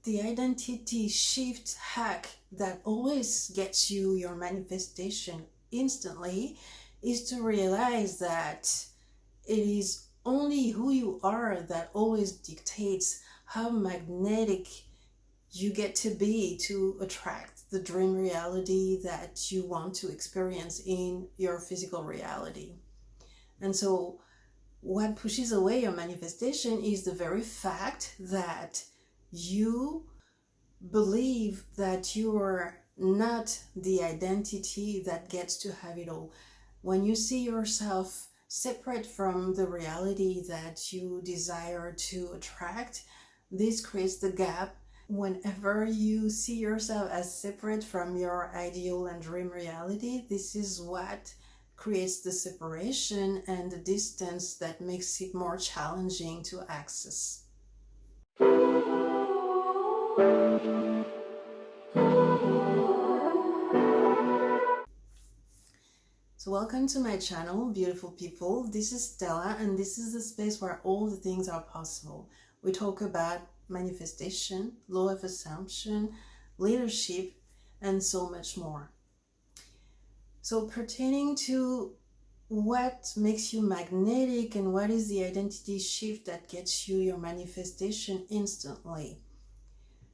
the identity shift hack that always gets you your manifestation instantly is to realize that it is only who you are that always dictates how magnetic you get to be to attract the dream reality that you want to experience in your physical reality. And so, what pushes away your manifestation is the very fact that you believe that you are not the identity that gets to have it all. When you see yourself separate from the reality that you desire to attract, this creates the gap. Whenever you see yourself as separate from your ideal and dream reality, this is what creates the separation and the distance that makes it more challenging to access. So welcome to my channel, beautiful people. This is Stella, and this is the space where all the things are possible. We talk about manifestation, law of assumption, leadership, and so much more. So pertaining to what makes you magnetic and what is the identity shift that gets you your manifestation instantly.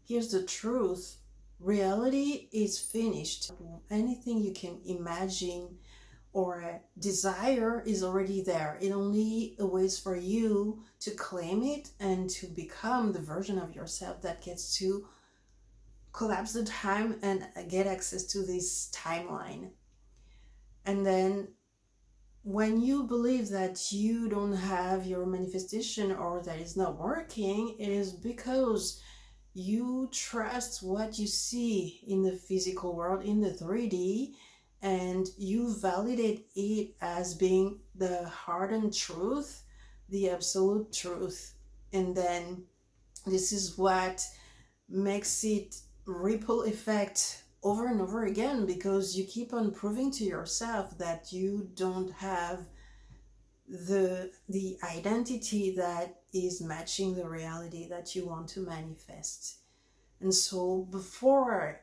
Here's the truth. Reality is finished. Anything you can imagine or desire is already there. It only awaits for you to claim it and to become the version of yourself that gets to collapse the time and get access to this timeline. And then when you believe that you don't have your manifestation or that it's not working, it is because you trust what you see in the physical world, in the 3D, and you validate it as being the hardened truth, the absolute truth. And then this is what makes it ripple effect over and over again, because you keep on proving to yourself that you don't have the identity that is matching the reality that you want to manifest. And so before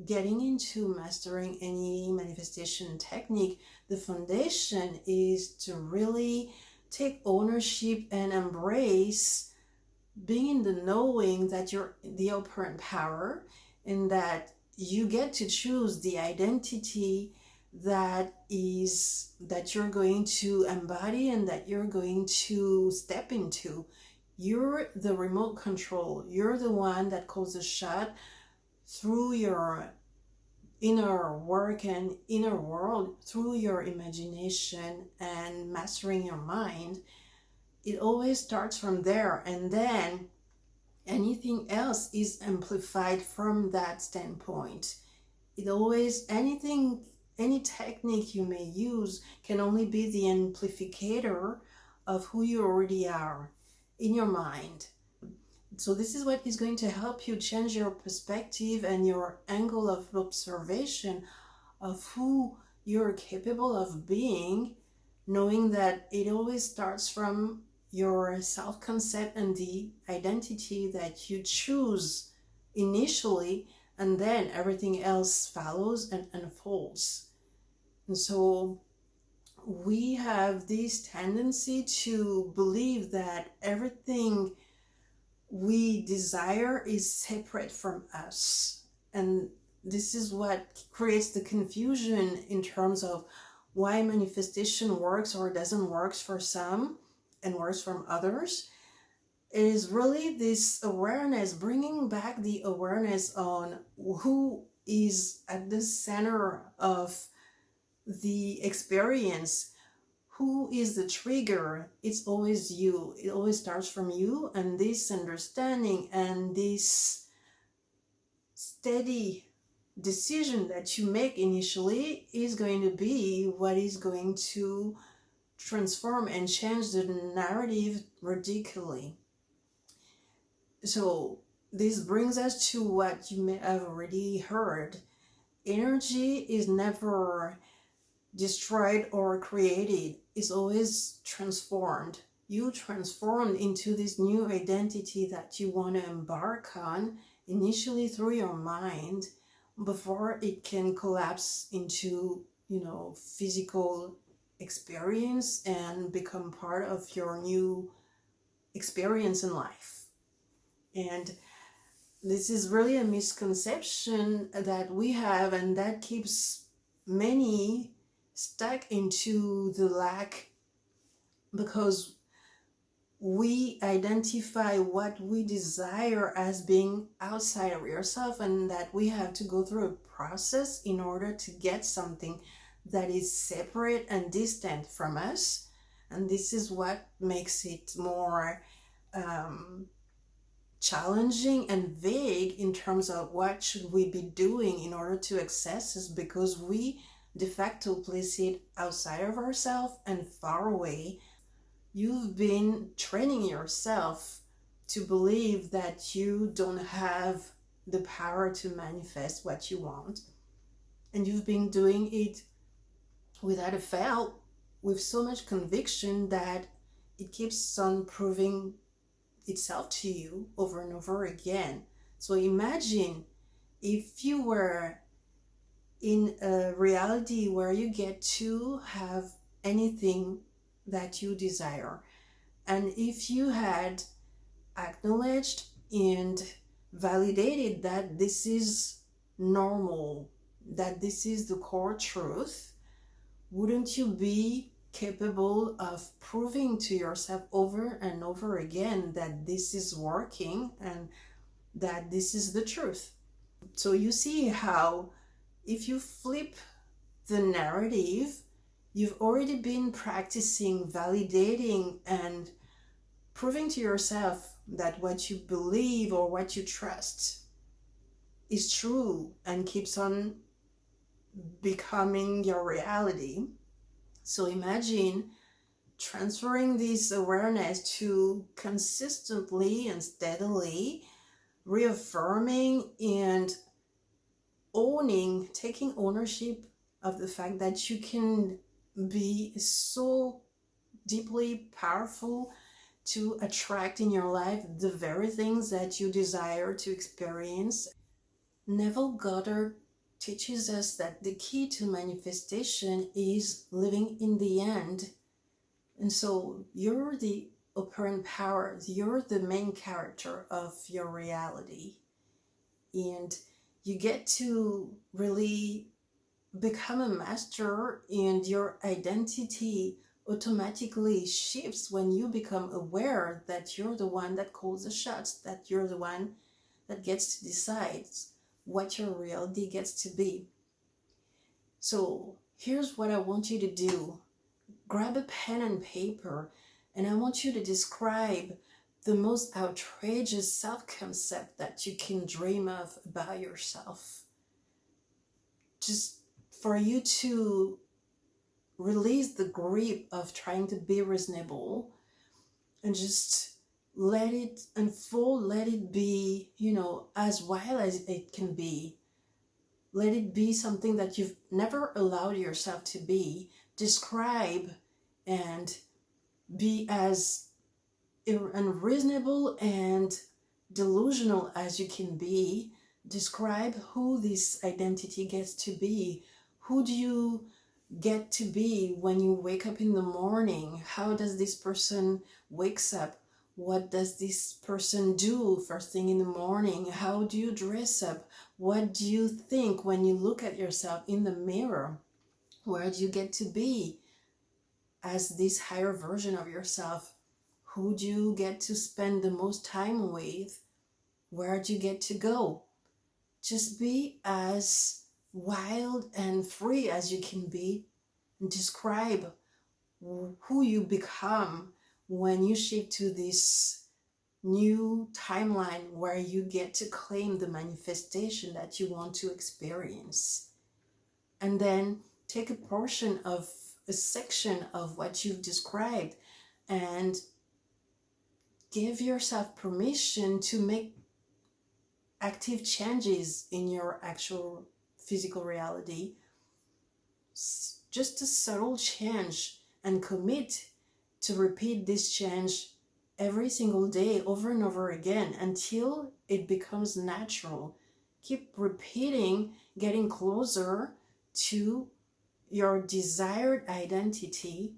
getting into mastering any manifestation technique, the foundation is to really take ownership and embrace being in the knowing that you're the operant power and that you get to choose the identity that you're going to embody and that you're going to step into. You're the remote control. You're the one that calls the shot through your inner work and inner world, through your imagination and mastering your mind. It always starts from there, and then anything else is amplified from that standpoint. It always, any technique you may use can only be the amplificator of who you already are in your mind. So this is what is going to help you change your perspective and your angle of observation of who you're capable of being, knowing that it always starts from your self-concept and the identity that you choose initially, and then everything else follows and unfolds. And so we have this tendency to believe that everything we desire is separate from us. And this is what creates the confusion in terms of why manifestation works or doesn't work for some and works from others. It is really this awareness, bringing back the awareness on who is at the center of the experience. Who is the trigger? It's always you. It always starts from you, and this understanding and this steady decision that you make initially is going to be what is going to transform and change the narrative radically. So this brings us to what you may have already heard. Energy is never destroyed or created. It's always transformed. You transformed into this new identity that you want to embark on initially through your mind before it can collapse into, physical experience and become part of your new experience in life. And this is really a misconception that we have, and that keeps many stuck into the lack, because we identify what we desire as being outside of yourself, and that we have to go through a process in order to get something that is separate and distant from us. And this is what makes it more challenging and vague in terms of what should we be doing in order to access this, because we de facto place it outside of ourselves and far away. You've been training yourself to believe that you don't have the power to manifest what you want. And you've been doing it without a fail, with so much conviction that it keeps on proving itself to you over and over again. So imagine if you were in a reality where you get to have anything that you desire, and if you had acknowledged and validated that this is normal, that this is the core truth, wouldn't you be capable of proving to yourself over and over again that this is working and that this is the truth? So you see how if you flip the narrative, you've already been practicing validating and proving to yourself that what you believe or what you trust is true and keeps on becoming your reality. So imagine transferring this awareness to consistently and steadily reaffirming and taking ownership of the fact that you can be so deeply powerful to attract in your life the very things that you desire to experience. Neville Goddard teaches us that the key to manifestation is living in the end. And so you're the operant power, you're the main character of your reality. And you get to really become a master, and your identity automatically shifts when you become aware that you're the one that calls the shots, that you're the one that gets to decide what your reality gets to be. So here's what I want you to do. Grab a pen and paper, and I want you to describe the most outrageous self-concept that you can dream of about yourself. Just for you to release the grip of trying to be reasonable and just let it unfold, let it be, as wild as it can be. Let it be something that you've never allowed yourself to be. Describe and be as unreasonable and delusional as you can be. Describe who this identity gets to be. Who do you get to be when you wake up in the morning? How does this person wakes up? What does this person do first thing in the morning? How do you dress up? What do you think when you look at yourself in the mirror? Where do you get to be as this higher version of yourself? Who do you get to spend the most time with? Where do you get to go? Just be as wild and free as you can be. Describe who you become when you shift to this new timeline where you get to claim the manifestation that you want to experience. And then take a section of what you've described and give yourself permission to make active changes in your actual physical reality. Just a subtle change, and commit to repeat this change every single day over and over again until it becomes natural. Keep repeating, getting closer to your desired identity,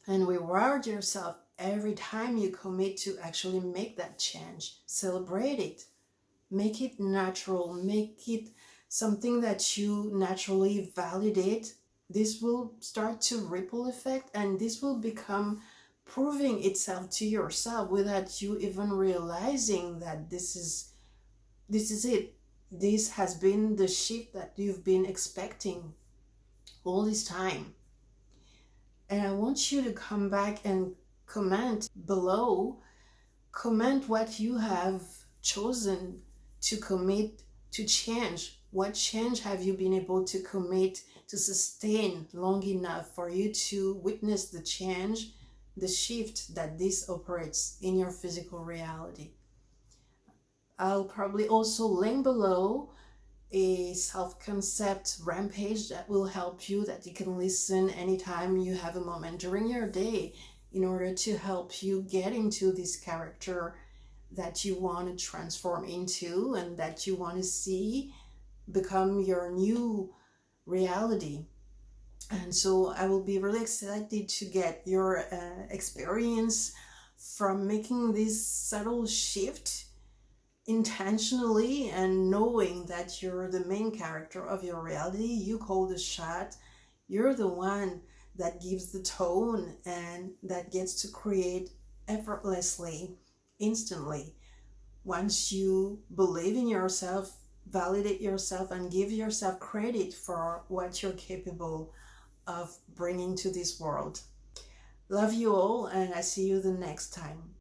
and reward yourself every time you commit to actually make that change. Celebrate it. Make it natural. Make it something that you naturally validate. This will start to ripple effect, and this will become proving itself to yourself without you even realizing that this is it. This has been the shift that you've been expecting all this time. And I want you to come back and comment below. Comment what you have chosen to commit to change. What change have you been able to commit to sustain long enough for you to witness the change, the shift that this operates in your physical reality? I'll probably also link below a self-concept rampage that will help you, that you can listen anytime you have a moment during your day, in order to help you get into this character that you want to transform into and that you want to see become your new reality. And so I will be really excited to get your experience from making this subtle shift intentionally, and knowing that you're the main character of your reality. You call the shot. You're the one that gives the tone and that gets to create effortlessly, instantly. Once you believe in yourself, validate yourself, and give yourself credit for what you're capable of bringing to this world. Love you all, and I see you the next time.